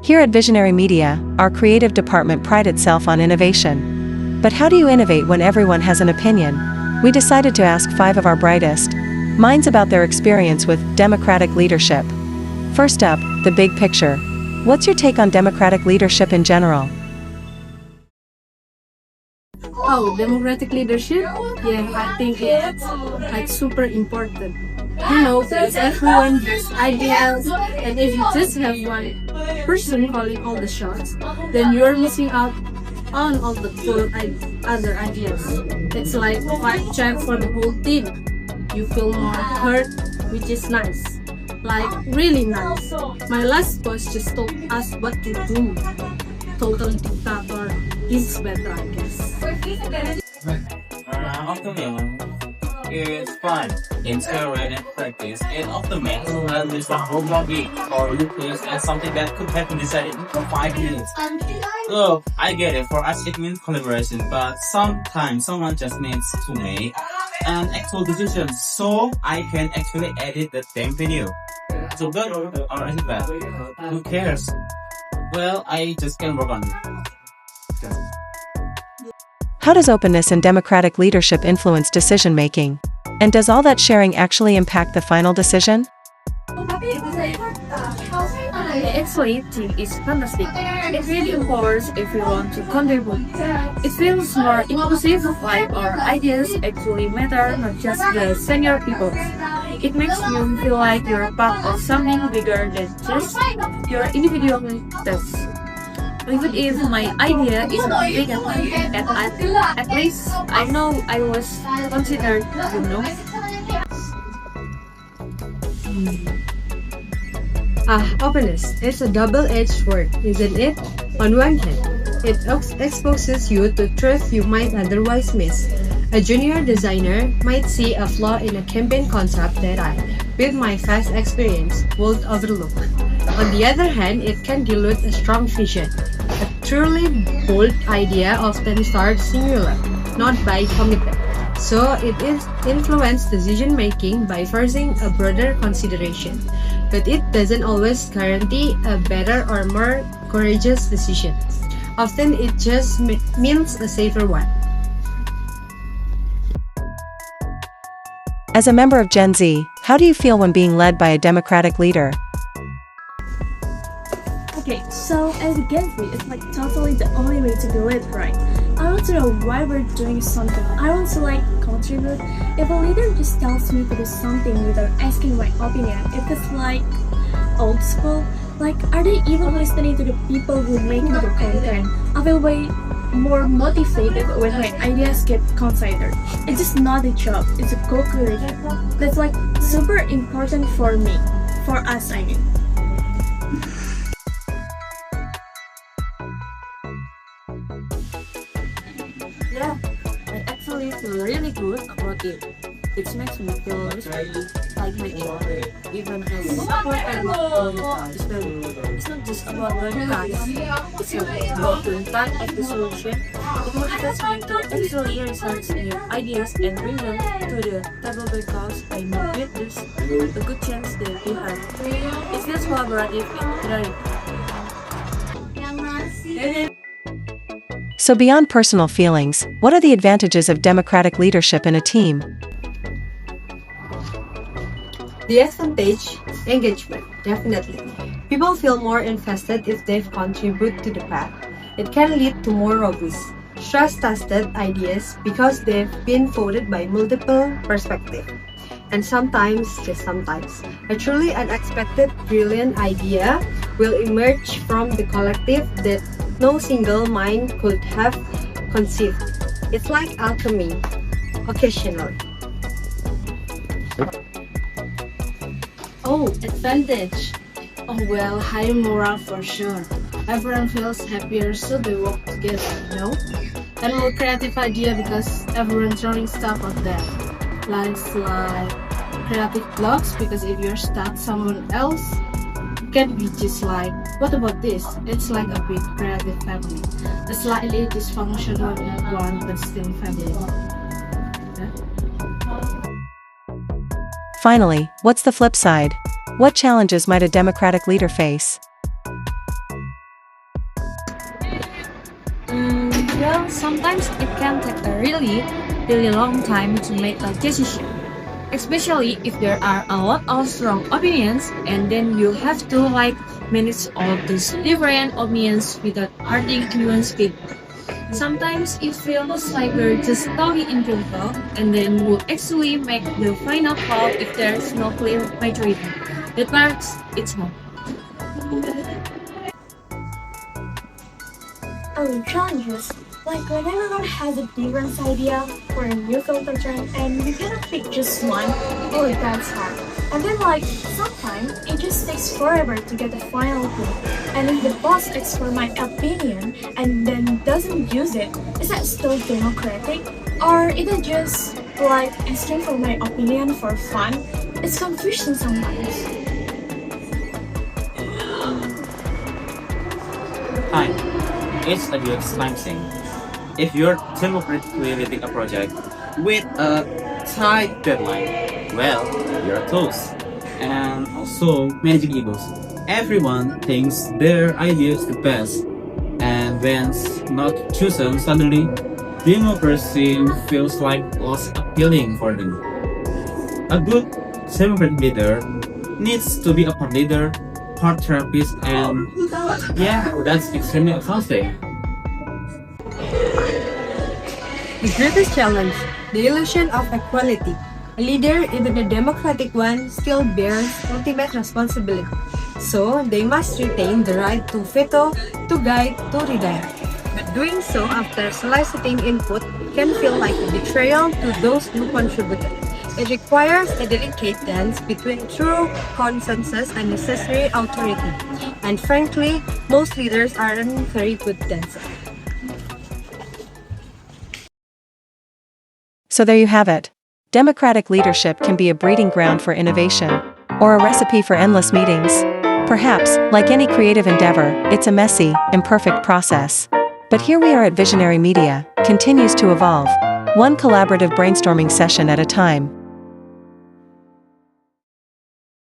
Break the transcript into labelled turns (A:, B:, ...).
A: Here at Visionary Media, our creative department prides itself on innovation. But how do you innovate when everyone has an opinion? We decided to ask 5 of our brightest minds about their experience with democratic leadership. First up, the big picture. What's your take on democratic leadership in general?
B: Oh, democratic leadership? Yeah, I think it's like super important. You know, because everyone has ideas, and if you just have one person calling all the shots, then you're missing out on all the cool other ideas. It's like vibe check for the whole team. You feel more heard, which is nice. Like, really nice. My last boss just told us what to do. Totally dictator. This is better, I guess.
C: Optimism is fun in theory and practice. It optimism is a whole body or replace and something that could have been decided in 5 minutes. So I get it. For us, it means collaboration, but sometimes someone just needs to make an actual decision, so I can actually edit the damn video. So good or is it bad? Who cares? Well, I just can work on it.
A: How does openness and democratic leadership influence decision-making? And does all that sharing actually impact the final decision?
B: Actually, team is fantastic. It really empowers everyone to contribute. It feels more inclusive vibe. Our ideas actually matter, not just the senior people. It makes you feel like you're part of something bigger than just your individual tasks. Even if my idea is not big at least I know I was considered, you know.
D: Openness is a double-edged sword, isn't it? On one hand, it exposes you to truth you might otherwise miss. A junior designer might see a flaw in a campaign concept that I, with my vast experience, would overlook. On the other hand, it can dilute a strong vision. A truly bold idea often starts singular, not by commitment. So it influences decision-making by forcing a broader consideration. But it doesn't always guarantee a better or more courageous decision. Often it just means a safer one.
A: As a member of Gen Z, how do you feel when being led by a democratic leader?
E: Okay, so as a Gen Z, it's like totally the only way to do it, right? I want to know why we're doing something. I want to contribute. If a leader just tells me to do something without asking my opinion, it feels like old school. Like, are they even listening to the people who make the content? I feel way more motivated when my ideas get considered. It's just not a job, it's a co-creation. That's super important for me. For us, I mean.
B: Yeah, I actually feel really good about it. It makes me feel respected, like my own. Even as support and it's not just about learning tasks, it's about the impact of the solution. It motivates me to actually research new ideas and bring them to the table because I know there's a good chance they'll be heard. It feels collaborative and
A: So beyond personal feelings, what are the advantages of democratic leadership in a team?
D: The advantage, engagement, definitely. People feel more invested if they contribute to the path. It can lead to more robust, stress-tested ideas because they've been voted by multiple perspectives. And sometimes, just sometimes, a truly unexpected, brilliant idea will emerge from the collective that no single mind could have conceived. It's like alchemy, occasionally.
B: Oh, advantage. Oh well, high morale for sure. Everyone feels happier so they work together, you know? And more creative idea because everyone's throwing stuff out there. Like creative blocks because if you're stuck someone else can be just like, what about this? It's like a big creative family. A slightly dysfunctional one but still family.
A: Finally, what's the flip side? What challenges might a democratic leader face?
F: sometimes it can take a really long time to make a decision. Especially if there are a lot of strong opinions and then you have to manage all these different opinions without hurting anyone's feelings. Sometimes it feels like we're just talking in circle and then we'll actually make the final call if there's no clear majority. That marks it's not.
E: Oh, challenges. Like when everyone has a different idea for a new filter trend and you cannot pick just one, oh that's hard. And then sometimes it just takes forever to get the final thing. And if the boss asks for my opinion and then doesn't use it, is that still democratic? Or is it just asking for my opinion for fun? It's confusing sometimes.
C: Time. It's a good time thing. If you're democratically leading a project with a tight deadline, well, you're toast. And also managing egos. Everyone thinks their idea is the best, and when it's not chosen, suddenly democracy feels like less appealing for them. A good democratic leader needs to be a part leader, part therapist, and yeah, that's extremely exhausting.
D: The greatest challenge, the illusion of equality. A leader, even a democratic one, still bears ultimate responsibility. So, they must retain the right to veto, to guide, to redirect. But doing so after soliciting input can feel like a betrayal to those who contributed. It requires a delicate dance between true consensus and necessary authority. And frankly, most leaders aren't very good dancers.
A: So there you have it. Democratic leadership can be a breeding ground for innovation, or a recipe for endless meetings. Perhaps, like any creative endeavor, it's a messy, imperfect process. But here we are at Visionary Media, continues to evolve, one collaborative brainstorming session at a time.